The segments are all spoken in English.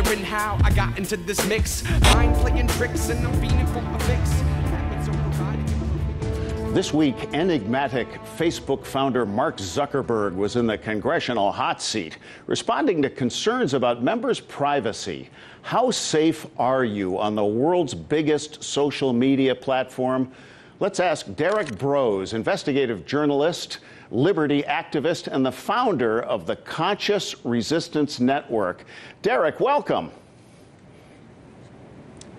wondering how I got into this mix. Mind playing tricks and I'm feeling for a fix. This week, enigmatic Facebook founder Mark Zuckerberg was in the congressional hot seat, responding to concerns about members' privacy. How safe are you on the world's biggest social media platform? Let's ask Derrick Broze, investigative journalist, liberty activist, and the founder of the Conscious Resistance Network. Derrick, welcome.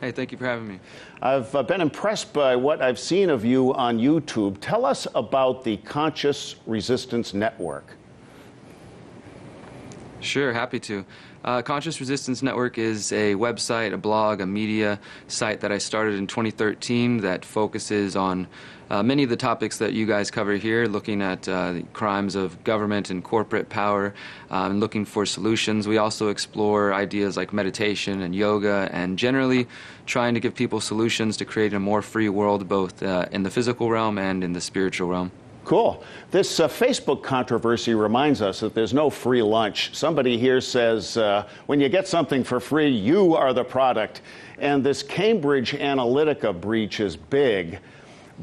Hey, thank you for having me. I've been impressed by what I've seen of you on YouTube. Tell us about the Conscious Resistance Network. Sure, happy to. Conscious Resistance Network is a website, a blog, a media site that I started in 2013 that focuses on many of the topics that you guys cover here, looking at the crimes of government and corporate power, and looking for solutions. We also explore ideas like meditation and yoga, and generally trying to give people solutions to create a more free world, both in the physical realm and in the spiritual realm. Cool. This Facebook controversy reminds us that there's no free lunch. Somebody here says when you get something for free, you are the product. And this Cambridge Analytica breach is big.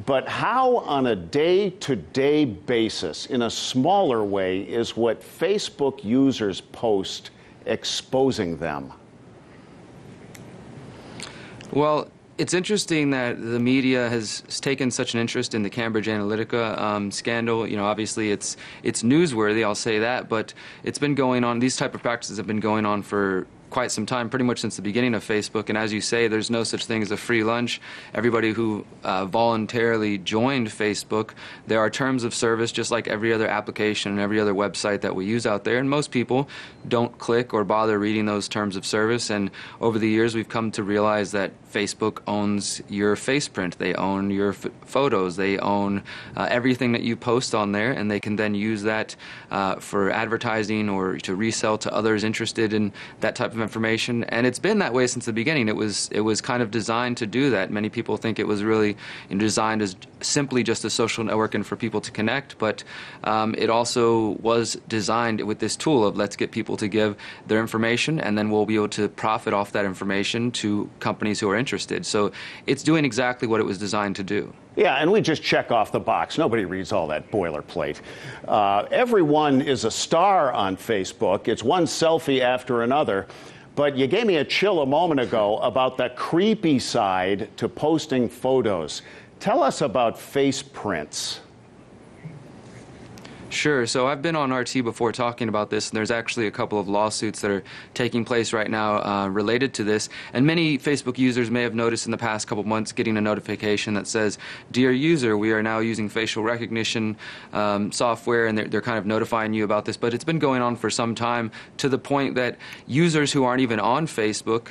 But how, on a day-to-day basis, in a smaller way, is what Facebook users post exposing them? Well, it's interesting that the media has taken such an interest in the Cambridge Analytica scandal. You know, obviously it's newsworthy, I'll say that, but it's been going on, these type of practices have been going on for quite some time, pretty much since the beginning of Facebook. And as you say, there's no such thing as a free lunch. Everybody who voluntarily joined Facebook, there are terms of service just like every other application and every other website that we use out there. And most people don't click or bother reading those terms of service. And over the years, we've come to realize that Facebook owns your face print. They own your photos. They own everything that you post on there, and they can then use that for advertising or to resell to others interested in that type of information. And it's been that way since the beginning. It was kind of designed to do that. Many people think it was really designed as simply just a social network and for people to connect, but it also was designed with this tool of let's get people to give their information, and then we'll be able to profit off that information to companies who are interested. So it's doing exactly what it was designed to do. Yeah, and we just check off the box. Nobody reads all that boilerplate. Everyone is a star on Facebook. It's one selfie after another. But you gave me a chill a moment ago about the creepy side to posting photos. Tell us about face prints. Sure. So I've been on RT before talking about this, and there's actually a couple of lawsuits that are taking place right now related to this. And many Facebook users may have noticed in the past couple of months getting a notification that says, "Dear user, we are now using facial recognition software," and they're kind of notifying you about this. But it's been going on for some time, to the point that users who aren't even on Facebook,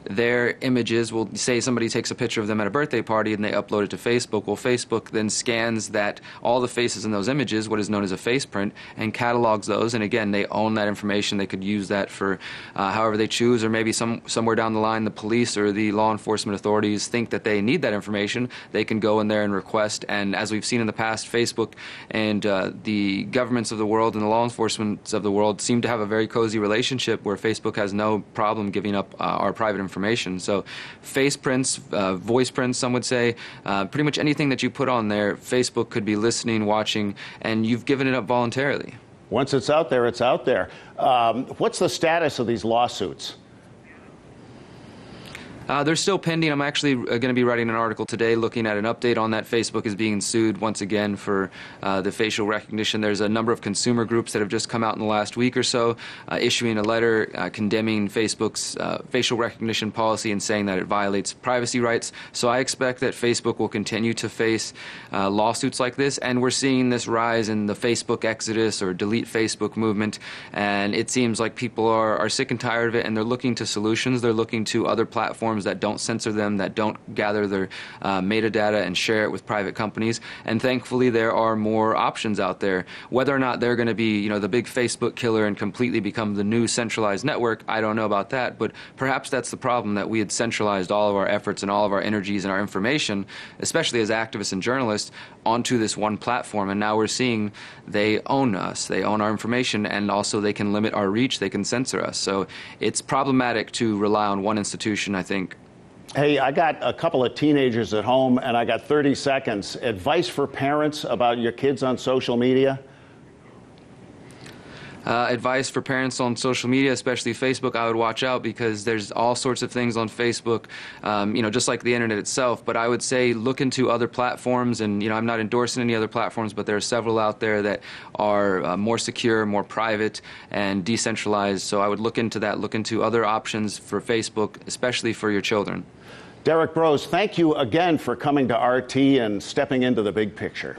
their images will say somebody takes a picture of them at a birthday party and they upload it to Facebook. Well, Facebook then scans that, all the faces in those images, what is known as a face print, and catalogs those. And again, they own that information. They could use that for however they choose, or maybe somewhere down the line the police or the law enforcement authorities think that they need that information. They can go in there and request. And as we've seen in the past, Facebook and the governments of the world and the law enforcement of the world seem to have a very cozy relationship where Facebook has no problem giving up our private information. So face prints, voice prints, some would say, pretty much anything that you put on there, Facebook could be listening, watching, and you've given it up voluntarily. Once it's out there, it's out there. What's the status of these lawsuits? They're still pending. I'm actually going to be writing an article today looking at an update on that. Facebook is being sued once again for the facial recognition. There's a number of consumer groups that have just come out in the last week or so issuing a letter condemning Facebook's facial recognition policy and saying that it violates privacy rights. So I expect that Facebook will continue to face lawsuits like this, and we're seeing this rise in the Facebook exodus or delete Facebook movement, and it seems like people are sick and tired of it, and they're looking to solutions. They're looking to other platforms platforms that don't censor them, that don't gather their metadata and share it with private companies. And thankfully, there are more options out there. Whether or not they're going to be, the big Facebook killer and completely become the new centralized network, I don't know about that. But perhaps that's the problem, that we had centralized all of our efforts and all of our energies and our information, especially as activists and journalists, onto this one platform. And now we're seeing they own us. They own our information, and also they can limit our reach. They can censor us. So it's problematic to rely on one institution, I think. Hey, I got a couple of teenagers at home, and I got 30 seconds. Advice for parents about your kids on social media? Advice for parents on social media, especially Facebook, I would watch out, because there's all sorts of things on Facebook, just like the internet itself. But I would say look into other platforms, and I'm not endorsing any other platforms, but there are several out there that are more secure, more private, and decentralized. So I would look into that, look into other options for Facebook, especially for your children. Derrick Broze, thank you again for coming to RT and stepping into the big picture.